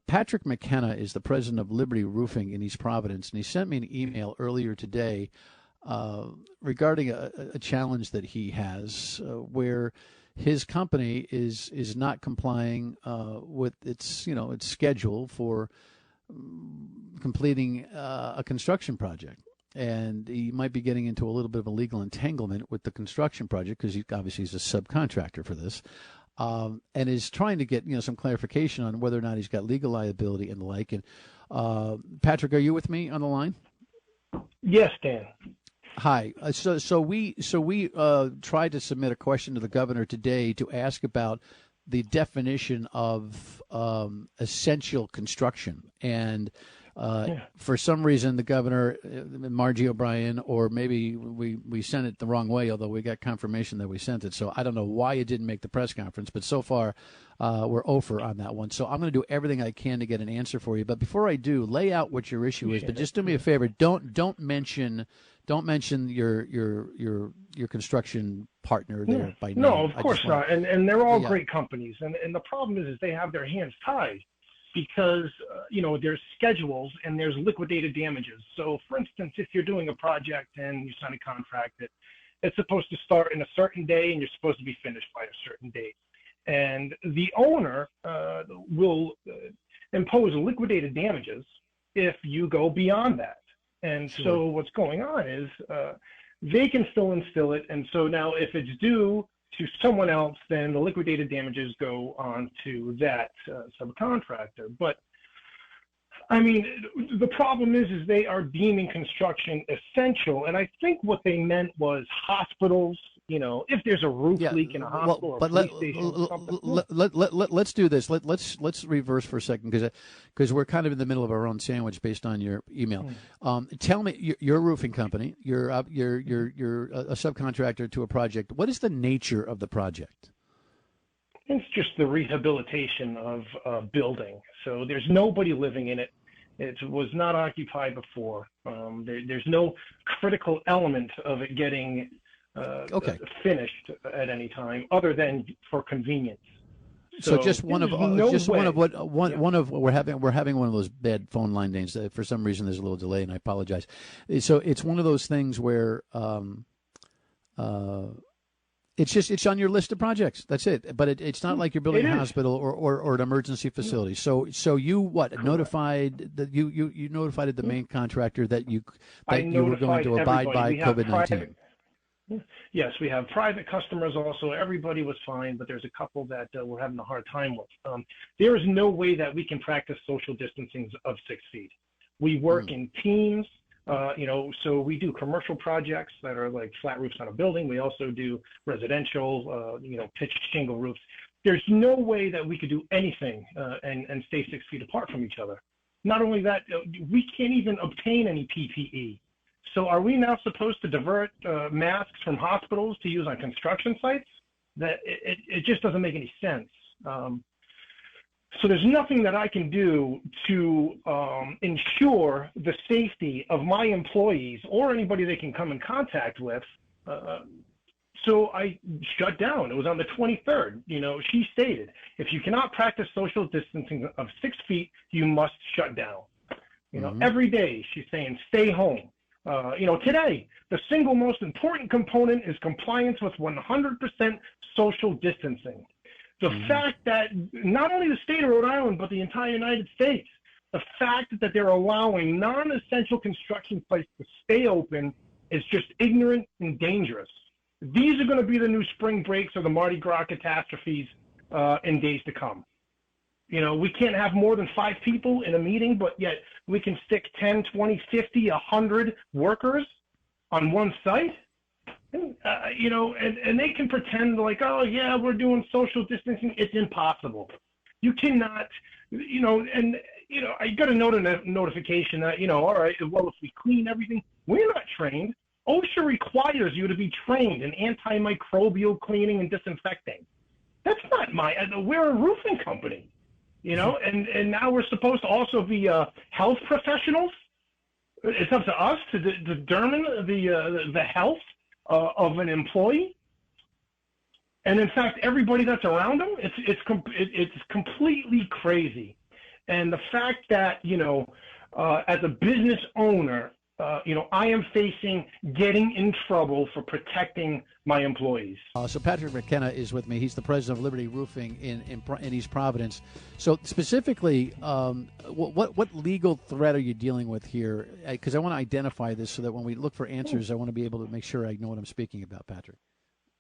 Patrick McKenna is the president of Liberty Roofing in East Providence, and he sent me an email earlier today regarding a challenge that he has where his company is not complying with its schedule for completing a construction project. And he might be getting into a little bit of a legal entanglement with the construction project because obviously he's a subcontractor for this. And is trying to get some clarification on whether or not he's got legal liability and the like. And Patrick, are you with me on the line? Yes, Dan. Hi. So we tried to submit a question to the governor today to ask about the definition of essential construction. And for some reason, the governor, Margie O'Brien, or maybe we sent it the wrong way, although we got confirmation that we sent it. So I don't know why it didn't make the press conference, but so far we're over on that one. So I'm going to do everything I can to get an answer for you. But before I do, lay out what your issue is. But just do me a favor, don't mention your construction partner there by name. No, of course not. And they're all great companies. And the problem is they have their hands tied because, there's schedules and there's liquidated damages. So, for instance, if you're doing a project and you sign a contract that it's supposed to start in a certain day and you're supposed to be finished by a certain date. And the owner will impose liquidated damages if you go beyond that. And so what's going on is they can still instill it. And so now if it's due to someone else, then the liquidated damages go on to that subcontractor. But, I mean, the problem is they are deeming construction essential. And I think what they meant was hospitals, if there's a roof leak in a hospital or police station. Let's do this. Let's reverse for a second because we're kind of in the middle of our own sandwich based on your email. Tell me, you're a roofing company. You're a subcontractor to a project. What is the nature of the project? It's just the rehabilitation of a building. So there's nobody living in it. It was not occupied before. There's no critical element of it getting finished at any time, other than for convenience. So we're having one of those bad phone line names. For some reason, there's a little delay, and I apologize. So it's one of those things where it's on your list of projects. That's it. But it's not like you're building a hospital or an emergency facility. So you notified that you notified the main contractor that you were going to abide by COVID-19. Yes, we have private customers also. Everybody was fine, but there's a couple that we're having a hard time with. There is no way that we can practice social distancing of 6 feet. We work in teams, so we do commercial projects that are like flat roofs on a building. We also do residential, pitched shingle roofs. There's no way that we could do anything and stay 6 feet apart from each other. Not only that, we can't even obtain any PPE. So are we now supposed to divert masks from hospitals to use on construction sites? That it just doesn't make any sense. So there's nothing that I can do to ensure the safety of my employees or anybody they can come in contact with. So I shut down. It was on the 23rd. She stated, if you cannot practice social distancing of 6 feet, you must shut down. Every day she's saying, stay home. Today, the single most important component is compliance with 100% social distancing. The fact that not only the state of Rhode Island, but the entire United States, the fact that they're allowing non-essential construction sites to stay open is just ignorant and dangerous. These are going to be the new spring breaks or the Mardi Gras catastrophes in days to come. We can't have more than 5 people in a meeting, but yet we can stick 10, 20, 50, 100 workers on one site. And, and they can pretend like, oh, yeah, we're doing social distancing. It's impossible. You cannot, I got a notification that, all right, well, if we clean everything, we're not trained. OSHA requires you to be trained in antimicrobial cleaning and disinfecting. That's not we're a roofing company. And now we're supposed to also be health professionals. It's up to us to determine the health of an employee. And in fact, everybody that's around them, it's completely crazy. And the fact that, as a business owner, I am facing getting in trouble for protecting my employees. So Patrick McKenna is with me. He's the president of Liberty Roofing in East Providence. So specifically, what legal threat are you dealing with here? Because I want to identify this so that when we look for answers, I want to be able to make sure I know what I'm speaking about, Patrick.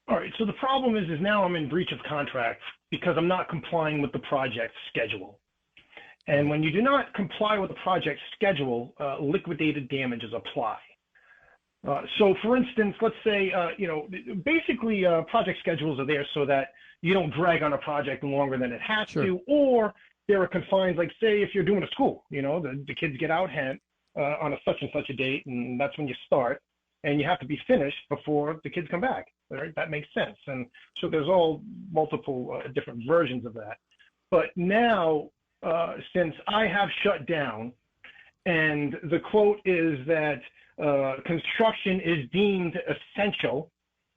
All right. So the problem is now I'm in breach of contract because I'm not complying with the project schedule. And when you do not comply with the project schedule, liquidated damages apply. So, for instance, let's say, basically project schedules are there so that you don't drag on a project longer than it has to, or there are confines, like say if you're doing a school, the kids get out on a such and such a date, and that's when you start, and you have to be finished before the kids come back. Right? That makes sense. And so there's all multiple different versions of that. But now, since I have shut down, and the quote is that construction is deemed essential,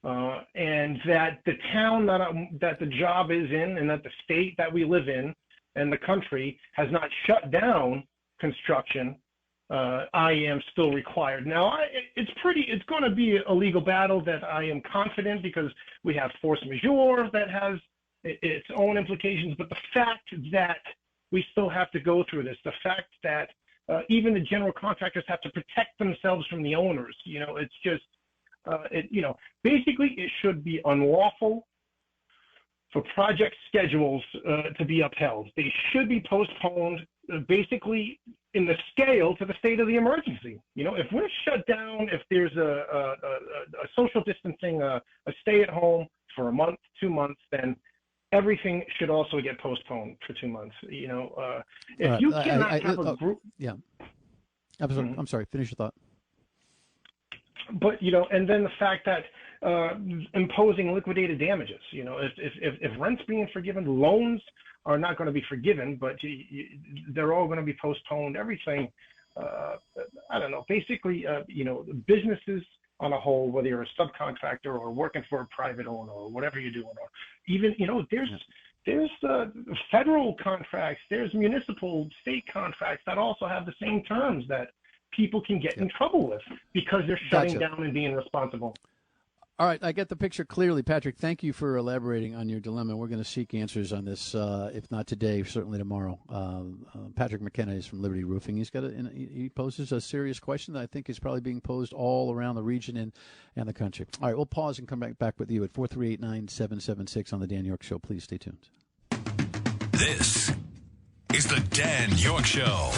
and that the town that the job is in, and that the state that we live in, and the country has not shut down construction, I am still required. Now, it's going to be a legal battle that I am confident, because we have force majeure that has its own implications. But the fact that we still have to go through this, the fact that even the general contractors have to protect themselves from the owners, it's just, basically it should be unlawful for project schedules to be upheld. They should be postponed, basically in the scale to the state of the emergency. If we're shut down, if there's a social distancing, a stay at home for a month, 2 months, then everything should also get postponed for 2 months. If you cannot have a group. Yeah. Absolutely. I'm sorry. Finish your thought. But, and then the fact that imposing liquidated damages, if rent's being forgiven, loans are not going to be forgiven, but they're all going to be postponed. Everything, I don't know, basically, businesses on a whole, whether you're a subcontractor or working for a private owner or whatever you're doing, or even, there's federal contracts, there's municipal state contracts that also have the same terms that people can get in trouble with because they're shutting down and being responsible. All right, I get the picture clearly. Patrick, thank you for elaborating on your dilemma. We're going to seek answers on this, if not today, certainly tomorrow. Patrick McKenna is from Liberty Roofing. He poses a serious question that I think is probably being posed all around the region and the country. All right, we'll pause and come back with you at 438-9776 on the Dan Yorke Show. Please stay tuned. This is the Dan Yorke Show.